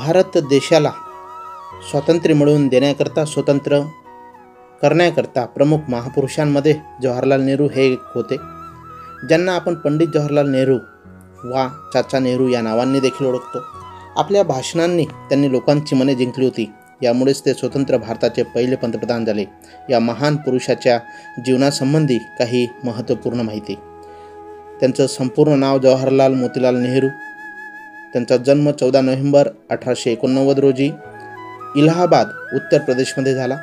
भारत देशाला स्वातंत्र्य मिळवून देण्याकरता, स्वतंत्र करण्याकरता प्रमुख महापुरुषांमध्ये जवाहरलाल नेहरू हे एक होते, ज्यांना आपण पंडित जवाहरलाल नेहरू वा चाचा नेहरू या नावांनी देखील ओळखतो. आपल्या भाषणांनी त्यांनी लोकांची मने जिंकली होती. यामुळेच ते स्वतंत्र भारताचे पहिले पंतप्रधान झाले. या महान पुरुषाच्या जीवनासंबंधी काही महत्त्वपूर्ण माहिती. त्यांचं संपूर्ण नाव जवाहरलाल मोतीलाल नेहरू. त्यांचा जन्म 14 नोव्हेंबर 1889 रोजी इलाहाबाद उत्तर प्रदेशमध्ये झाला.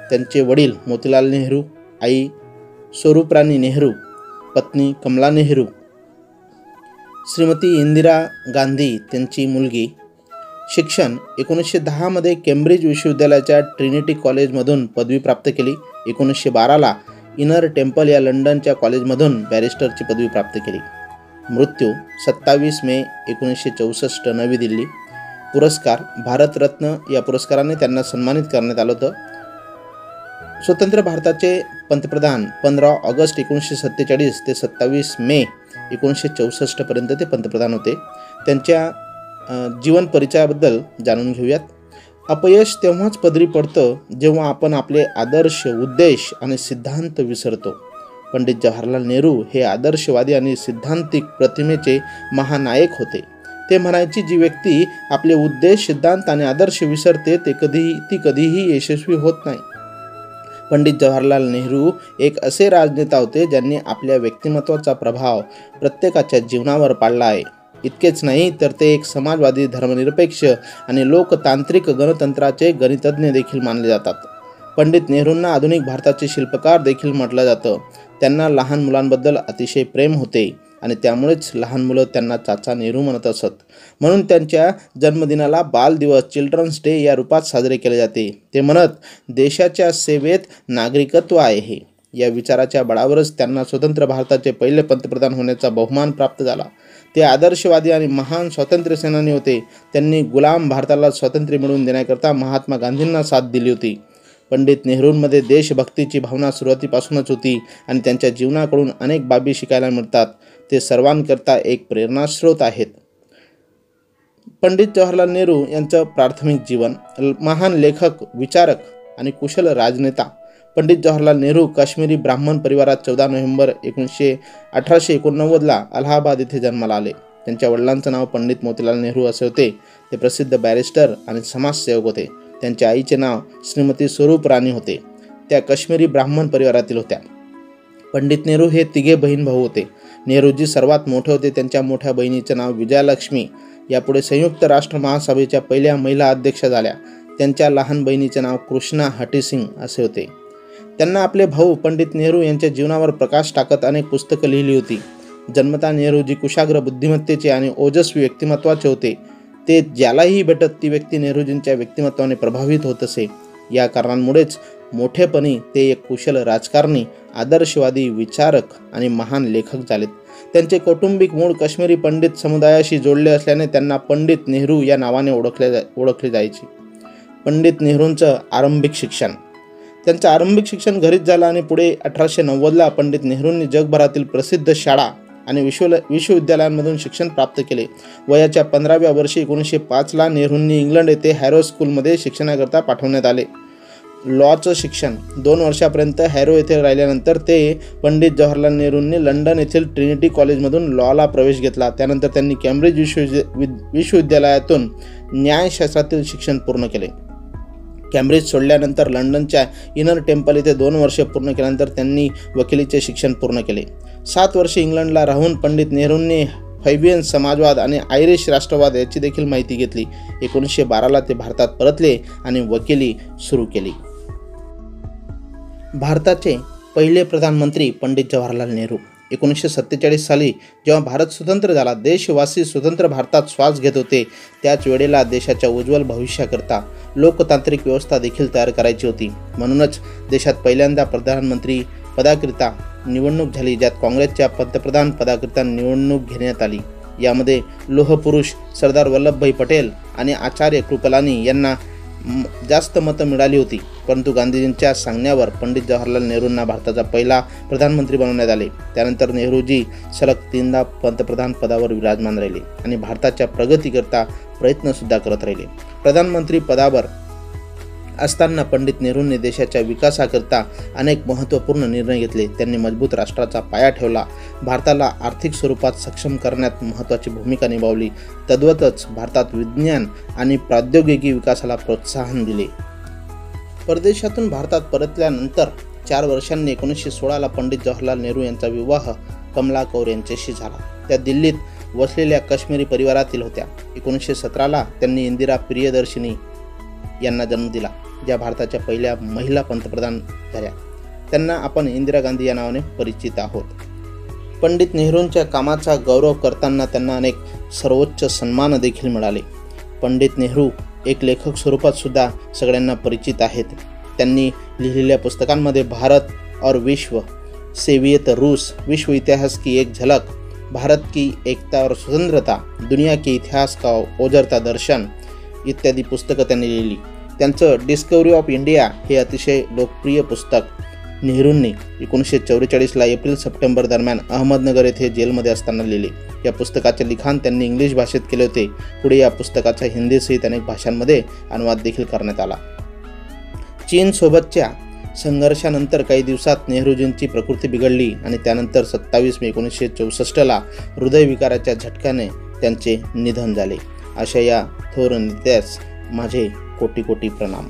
त्यांचे वडील मोतीलाल नेहरू, आई स्वरूपराणी नेहरू, पत्नी कमला नेहरू, श्रीमती इंदिरा गांधी त्यांची मुलगी. शिक्षण 1910 मध्ये केम्ब्रिज विश्वविद्यालयाच्या ट्रिनिटी कॉलेजमधून पदवी प्राप्त केली. 1912ला इनर टेम्पल या लंडनच्या कॉलेजमधून बॅरिस्टरची पदवी प्राप्त केली. मृत्यू 27 मे 1964 नवी दिल्ली. पुरस्कार भारतरत्न या पुरस्काराने त्यांना सन्मानित करण्यात आलं होतं. स्वतंत्र भारताचे पंतप्रधान 15 ऑगस्ट 1947 ते 27 मे 1964 पर्यंत ते पंतप्रधान होते. त्यांच्या जीवन परिचयाबद्दल जाणून घेऊयात. अपयश तेव्हाच पदरी पडतं जेव्हा आपण आपले आदर्श, उद्देश आणि सिद्धांत विसरतो. पंडित जवाहरलाल नेहरू हे आदर्शवादी आणि सिद्धांतिक प्रतिमेचे महानायक होते. ते म्हणायची, जी व्यक्ती आपले उद्देश, सिद्धांत आणि आदर्श विसरते ती कधीही यशस्वी होत नाही. पंडित जवाहरलाल नेहरू एक असे राजनेता होते ज्यांनी आपल्या व्यक्तिमत्वाचा प्रभाव प्रत्येकाच्या जीवनावर पाडला आहे. इतकेच नाही तर ते एक समाजवादी, धर्मनिरपेक्ष आणि लोकतांत्रिक गणतंत्राचे गणितज्ञ देखील मानले जातात. पंडित नेहरूंना आधुनिक भारताचे शिल्पकार देखील म्हटलं जातं. त्यांना लहान मुलांबद्दल अतिशय प्रेम होते आणि त्यामुळेच लहान मुलं त्यांना चाचा नेहरू म्हणत असत. म्हणून त्यांच्या जन्मदिनाला बाल दिवस, चिल्ड्रन्स डे या रूपात साजरे केले जाते. ते म्हणत, देशाच्या सेवेत नागरिकत्व आहे हे. या विचाराच्या बळावरच त्यांना स्वतंत्र भारताचे पहिले पंतप्रधान होण्याचा बहुमान प्राप्त झाला. ते आदर्शवादी आणि महान स्वातंत्र्य सेनानी होते. त्यांनी गुलाम भारताला स्वातंत्र्य मिळवून देण्याकरता महात्मा गांधींना साथ दिली होती. पंडित नेहरूंमध्ये देशभक्तीची भावना सुरुवातीपासूनच होती आणि त्यांच्या जीवनाकडून अनेक बाबी शिकायला मिळतात. ते सर्वांकरता एक प्रेरणास्रोत आहेत. पंडित जवाहरलाल नेहरू यांचं प्राथमिक जीवन. महान लेखक, विचारक आणि कुशल राजनेता. पंडित जवाहरलाल नेहरू काश्मीरी ब्राह्मण परिवारात 14 नोव्हेंबर 1889ला अलाहाबाद येथे जन्माला आले. त्यांच्या वडिलांचं नाव पंडित मोतीलाल नेहरू असे होते. ते प्रसिद्ध बॅरिस्टर आणि समाजसेवक होते. त्यांच्या आईचे नाव श्रीमती स्वरूपराणी होते. त्या काश्मीरी ब्राह्मण परिवारातील होत्या. पंडित नेहरू हे तिघे बहीण भाऊ होते. नेहरूजी सर्वात मोठे होते. त्यांच्या मोठ्या बहिणीचे नाव विजयालक्ष्मी. यापुढे संयुक्त राष्ट्र महासभेच्या पहिल्या महिला अध्यक्षा झाल्या. त्यांच्या लहान बहिणीचे नाव कृष्णा हटीसिंग असे होते. त्यांना आपले भाऊ पंडित नेहरू यांच्या जीवनावर प्रकाश टाकत अनेक पुस्तकं लिहिली होती. जन्मतः नेहरूजी कुशाग्र बुद्धिमत्तेचे आणि ओजस्वी व्यक्तिमत्वाचे होते. ते ज्यालाही भेटत ती व्यक्ती नेहरूजींच्या व्यक्तिमत्वाने प्रभावित होत असे. या कारणांमुळेच मोठेपणी ते एक कुशल राजकारणी, आदर्शवादी, विचारक आणि महान लेखक झालेत. त्यांचे कौटुंबिक मूळ काश्मीरी पंडित समुदायाशी जोडले असल्याने त्यांना पंडित नेहरू या नावाने ओळखले जायचे. पंडित नेहरूंचं आरंभिक शिक्षण. त्यांचं आरंभिक शिक्षण घरीच झालं आणि पुढे 1890ला पंडित नेहरूंनी जगभरातील प्रसिद्ध शाळा आणि विश्वविद्यालयांमधून शिक्षण प्राप्त केले. वयाच्या 15व्या वर्षी 1905ला नेहरूंनी इंग्लंड येथे हॅरो स्कूलमध्ये शिक्षणाकरता पाठवण्यात आले. लॉचं शिक्षण 2 वर्षापर्यंत हॅरो येथे राहिल्यानंतर ते पंडित जवाहरलाल नेहरूंनी लंडन येथील ट्रिनिटी कॉलेजमधून लॉला प्रवेश घेतला. त्यानंतर त्यांनी केम्ब्रिज विश्वविद्यालयातून न्यायशास्त्रातील शिक्षण पूर्ण केले. केम्ब्रिज सोडल्यानंतर लंडनच्या इनर टेम्पल येथे 2 वर्षे पूर्ण केल्यानंतर त्यांनी वकिलीचे शिक्षण पूर्ण केले. 7 वर्षे इंग्लंडला राहून पंडित नेहरूंनी फैबियन समाजवाद आणि आयरिश राष्ट्रवाद याची देखील माहिती घेतली. 1912ला ते भारतात परतले आणि वकिली सुरू केली. भारताचे पहिले प्रधानमंत्री पंडित जवाहरलाल नेहरू. 1947 साली जेव्हा भारत स्वतंत्र झाला, देशवासी स्वतंत्र भारतात श्वास घेत होते, त्याच वेळेला देशाच्या उज्ज्वल भविष्याकरता लोकतांत्रिक व्यवस्था देखील तयार करायची होती. म्हणूनच देशात पहिल्यांदा प्रधानमंत्री पदाकरिता निवडणूक झाली, ज्यात काँग्रेसच्या पंतप्रधान पदाकरिता निवडणूक घेण्यात आली. यामध्ये लोहपुरुष सरदार वल्लभभाई पटेल आणि आचार्य कृपलानी यांना जास्त मतं मिळाली होती, परंतु गांधीजींच्या सांगण्यावर पंडित जवाहरलाल नेहरूंना भारताचा पहिला प्रधानमंत्री बनवण्यात आले. त्यानंतर नेहरूजी सलग 3दा पंतप्रधान पदावर विराजमान राहिले आणि भारताच्या प्रगतीकरता प्रयत्नसुद्धा करत राहिले. प्रधानमंत्री पदावर असताना पंडित नेहरूंनी देशाच्या विकासाकरता अनेक महत्त्वपूर्ण निर्णय घेतले. त्यांनी मजबूत राष्ट्राचा पाया ठेवला, भारताला आर्थिक स्वरूपात सक्षम करण्यात महत्त्वाची भूमिका निभावली. तद्वतच भारतात विज्ञान आणि प्रौद्योगिकी विकासाला प्रोत्साहन दिले. परदेशातून भारतात परतल्यानंतर 4 वर्षांनी 1916ला पंडित जवाहरलाल नेहरू यांचा विवाह कमला कौर यांच्याशी झाला. त्या दिल्लीत वसलेल्या काश्मीरी परिवारातील होत्या. 1917ला त्यांनी इंदिरा प्रियदर्शिनी यांना जन्म दिला, ज्या भारताच्या पहिल्या महिला पंतप्रधान झाल्या. त्यांना आपण इंदिरा गांधी या नावाने परिचित आहोत. पंडित नेहरूंच्या कामाचा गौरव करताना त्यांना अनेक सर्वोच्च सन्मान देखील मिळाले. पंडित नेहरू एक लेखक स्वरूपात सुद्धा सगळ्यांना परिचित आहेत. त्यांनी लिहिलेल्या पुस्तकांमध्ये भारत और विश्व, सेवियत रूस, विश्व इतिहास की एक झलक, भारत की एकता और स्वतंत्रता, दुनिया के इतिहास का ओझरता दर्शन इत्यादी पुस्तकं त्यांनी लिहिली. त्यांचं डिस्कवरी ऑफ इंडिया हे अतिशय लोकप्रिय पुस्तक नेहरूंनी 1944ला एप्रिल-सप्टेंबर दरम्यान अहमदनगर येथे जेलमध्ये असताना लिहिले. या पुस्तकाचे लिखाण त्यांनी इंग्लिश भाषेत केले होते. पुढे या पुस्तकाचा हिंदीसहित अनेक भाषांमध्ये अनुवाद देखील करण्यात आला. चीनसोबतच्या संघर्षानंतर काही दिवसात नेहरूजींची प्रकृती बिघडली आणि त्यानंतर 27 मे 1964ला हृदयविकाराच्या झटक्याने त्यांचे निधन झाले. अशा या थोर नेत्यास माझे कोटी कोटी प्रणाम.